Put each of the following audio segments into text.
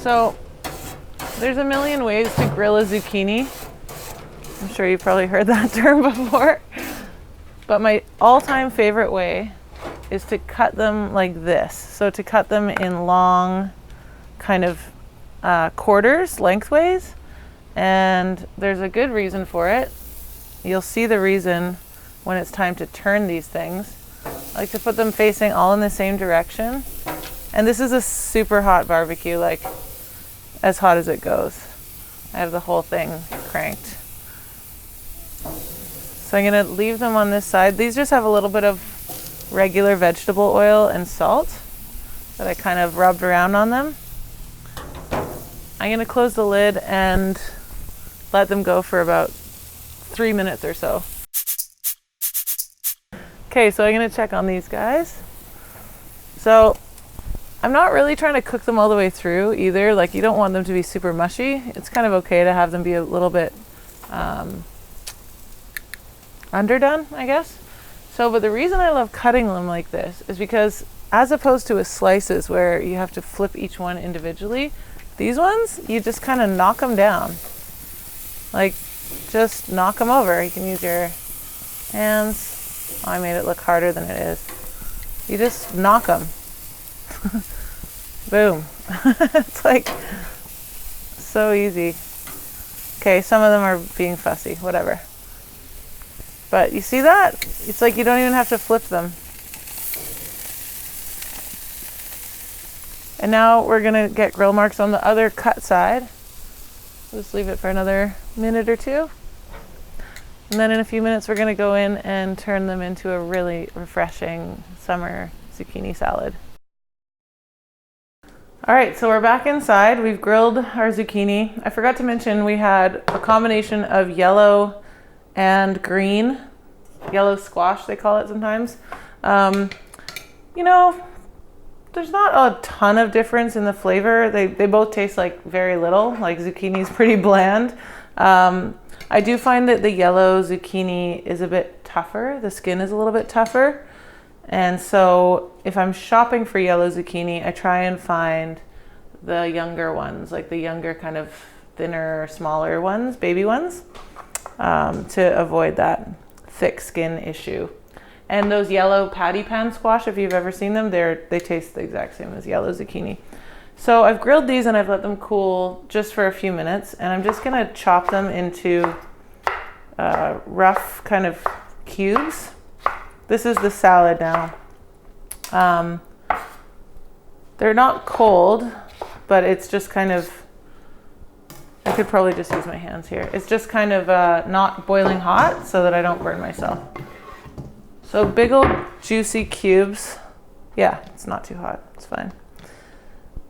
So there's a million ways to grill a zucchini. I'm sure you've probably heard that term before. But my all-time favorite way is to cut them like this. So to cut them in long kind of quarters, lengthways. And there's a good reason for it. You'll see the reason when it's time to turn these things. I like to put them facing all in the same direction. And this is a super hot barbecue, like as hot as it goes. I have the whole thing cranked. So I'm gonna leave them on this side. These just have a little bit of regular vegetable oil and salt that I kind of rubbed around on them. I'm gonna close the lid and let them go for about 3 minutes or so. Okay, so I'm gonna check on these guys. So I'm not really trying to cook them all the way through either. Like, you don't want them to be super mushy. It's kind of okay to have them be a little bit underdone, I guess. So, but the reason I love cutting them like this is because as opposed to with slices where you have to flip each one individually, these ones, you just kind of knock them down. Like, just knock them over. You can use your hands. Oh, I made it look harder than it is. You just knock them. Boom. It's like so easy. Okay, some of them are being fussy, whatever. But you see that? It's like you don't even have to flip them. And now we're gonna get grill marks on the other cut side. Just leave it for another minute or two. And then in a few minutes we're gonna go in and turn them into a really refreshing summer zucchini salad. All right, so we're back inside. We've grilled our zucchini. I forgot to mention we had a combination of yellow and green, yellow squash they call it sometimes. You know, there's not a ton of difference in the flavor. They both taste like very little, like zucchini's pretty bland. I do find that the yellow zucchini is a bit tougher. The skin is a little bit tougher. And so if I'm shopping for yellow zucchini, I try and find the younger ones, like the younger kind of thinner, smaller ones, baby ones, to avoid that thick skin issue. And those yellow patty pan squash, if you've ever seen them, they taste the exact same as yellow zucchini. So I've grilled these and I've let them cool just for a few minutes, and I'm just gonna chop them into rough kind of cubes. This is the salad now. They're not cold, but it's just kind of, I could probably just use my hands here. It's just kind of not boiling hot so that I don't burn myself. So big old juicy cubes. Yeah, it's not too hot, it's fine.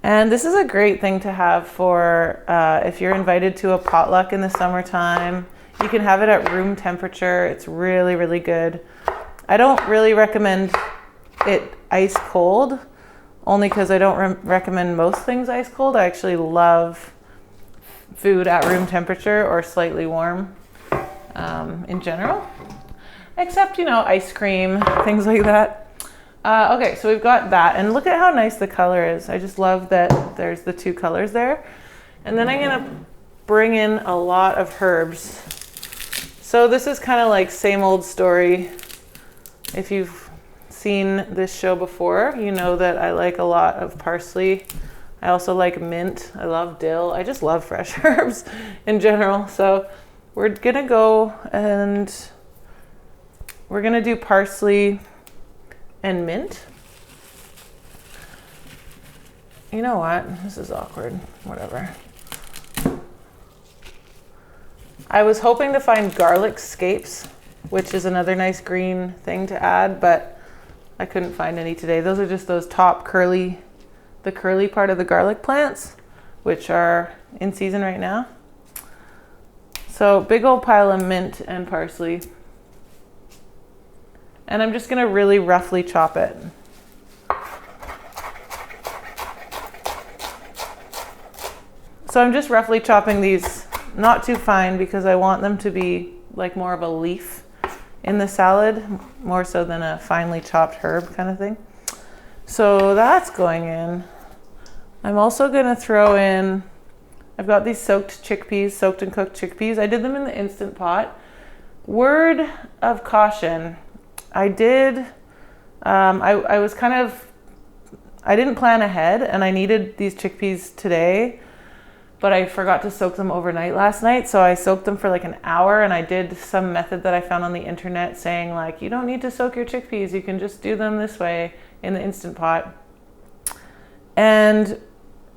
And this is a great thing to have for if you're invited to a potluck in the summertime. You can have it at room temperature. It's really, really good. I don't really recommend it ice cold, only because I don't recommend most things ice cold. I actually love food at room temperature or slightly warm in general, except, you know, ice cream, things like that. Okay, so we've got that, and look at how nice the color is. I just love that there's the two colors there. And then I'm gonna bring in a lot of herbs. So this is kind of like same old story. If you've seen this show before, you know that I like a lot of parsley. I also like mint. I love dill. I just love fresh herbs in general. So we're gonna go and we're gonna do parsley and mint. You know what? This is awkward. Whatever. I was hoping to find garlic scapes, which is another nice green thing to add, but I couldn't find any today. Those are just those top curly, the curly part of the garlic plants, which are in season right now. So big old pile of mint and parsley. And I'm just gonna really roughly chop it. So I'm just roughly chopping these, not too fine, because I want them to be like more of a leaf in the salad, more so than a finely chopped herb kind of thing. So that's going in. I'm also gonna throw in, I've got these soaked and cooked chickpeas. I did them in the Instant Pot. Word of caution, I did, I was kind of, I didn't plan ahead and I needed these chickpeas today, but I forgot to soak them overnight last night. So I soaked them for like an hour, and I did some method that I found on the internet saying like, you don't need to soak your chickpeas. You can just do them this way in the Instant Pot. And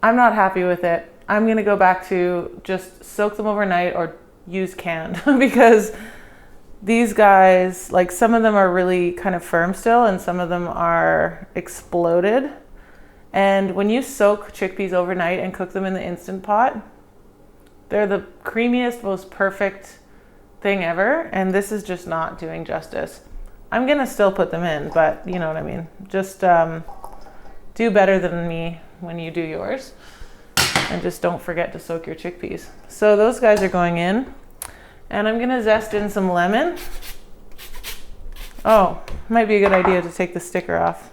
I'm not happy with it. I'm gonna go back to just soak them overnight or use canned because these guys, like some of them are really kind of firm still and some of them are exploded. And when you soak chickpeas overnight and cook them in the Instant Pot, they're the creamiest, most perfect thing ever. And this is just not doing justice. I'm gonna still put them in, but you know what I mean. Just do better than me when you do yours. And just don't forget to soak your chickpeas. So those guys are going in. And I'm gonna zest in some lemon. Oh, might be a good idea to take the sticker off.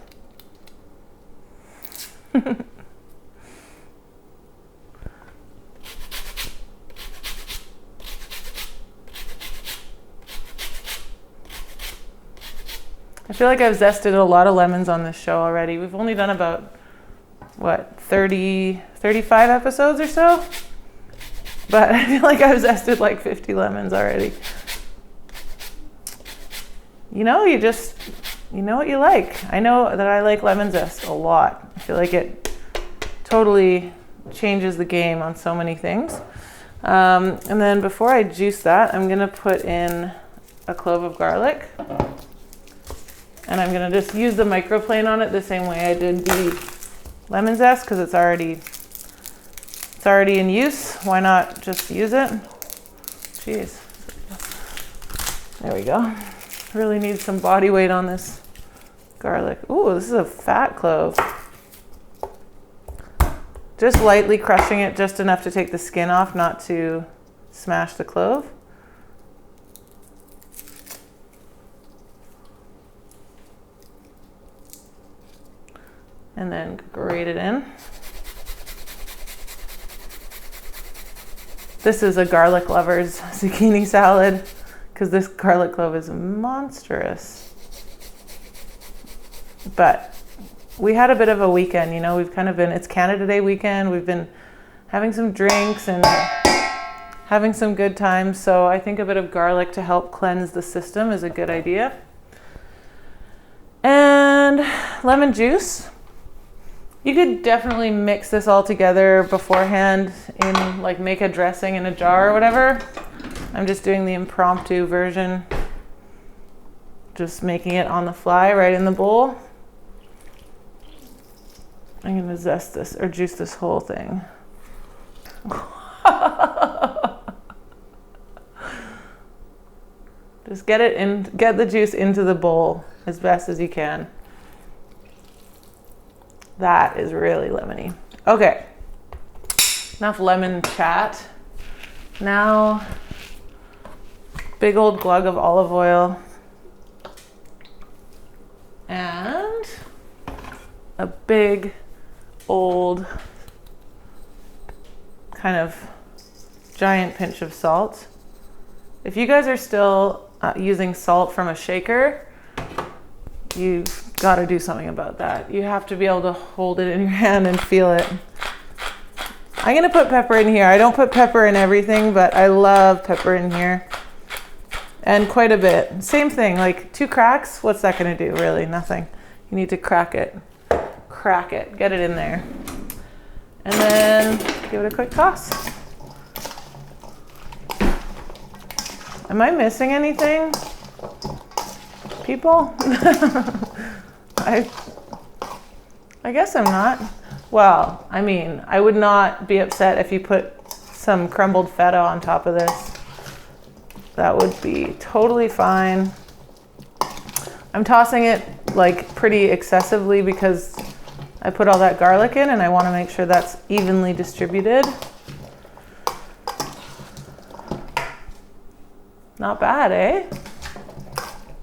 I feel like I've zested a lot of lemons on this show already. We've only done about, what, 35 episodes or so? But I feel like I've zested like 50 lemons already. You know, you know what you like. I know that I like lemon zest a lot. I feel like it totally changes the game on so many things. And then before I juice that, I'm gonna put in a clove of garlic. And I'm gonna just use the microplane on it the same way I did the lemon zest because it's already in use. Why not just use it? Jeez. There we go. Really need some body weight on this garlic. Ooh, this is a fat clove. Just lightly crushing it, just enough to take the skin off, not to smash the clove. And then grate it in. This is a garlic lover's zucchini salad because this garlic clove is monstrous. But we had a bit of a weekend, you know, we've kind of been, it's Canada Day weekend. We've been having some drinks and having some good times. So I think a bit of garlic to help cleanse the system is a good idea. And lemon juice. You could definitely mix this all together beforehand in like make a dressing in a jar or whatever. I'm just doing the impromptu version. Just making it on the fly right in the bowl. I'm gonna zest this or juice this whole thing. Just get it in, get the juice into the bowl as best as you can. That is really lemony. Okay, enough lemon chat. Now, big old glug of olive oil and a big old kind of giant pinch of salt. If you guys are still using salt from a shaker, you've got to do something about that. You have to be able to hold it in your hand and feel it. I'm gonna put pepper in here. I don't put pepper in everything, but I love pepper in here. And quite a bit. Same thing, like 2 cracks, what's that gonna do? Really, nothing. You need to crack it. Crack it, get it in there. And then give it a quick toss. Am I missing anything? People? I guess I'm not. Well, I mean, I would not be upset if you put some crumbled feta on top of this. That would be totally fine. I'm tossing it like pretty excessively because I put all that garlic in and I want to make sure that's evenly distributed. Not bad, eh?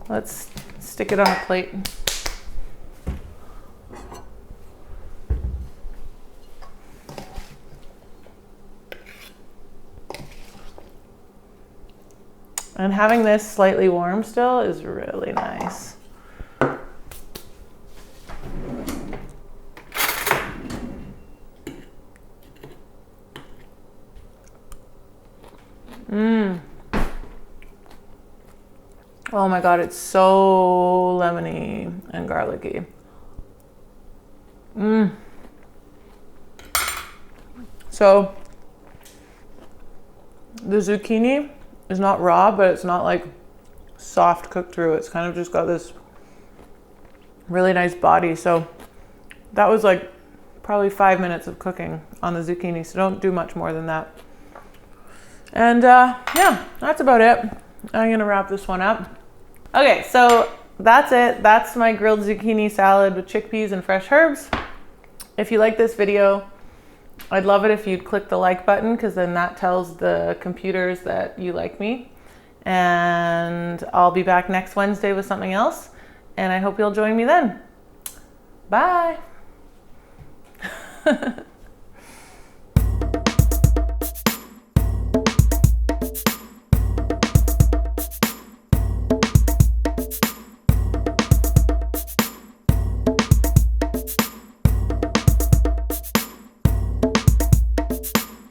Let's stick it on a plate. And having this slightly warm still is really nice. Oh my God, it's so lemony and garlicky. So the zucchini is not raw, but it's not like soft cooked through. It's kind of just got this really nice body. So that was like probably 5 minutes of cooking on the zucchini. So don't do much more than that. And yeah, that's about it. I'm gonna wrap this one up. Okay, so that's it. That's my grilled zucchini salad with chickpeas and fresh herbs. If you like this video, I'd love it if you'd click the like button, because then that tells the computers that you like me. And I'll be back next Wednesday with something else. And I hope you'll join me then. Bye.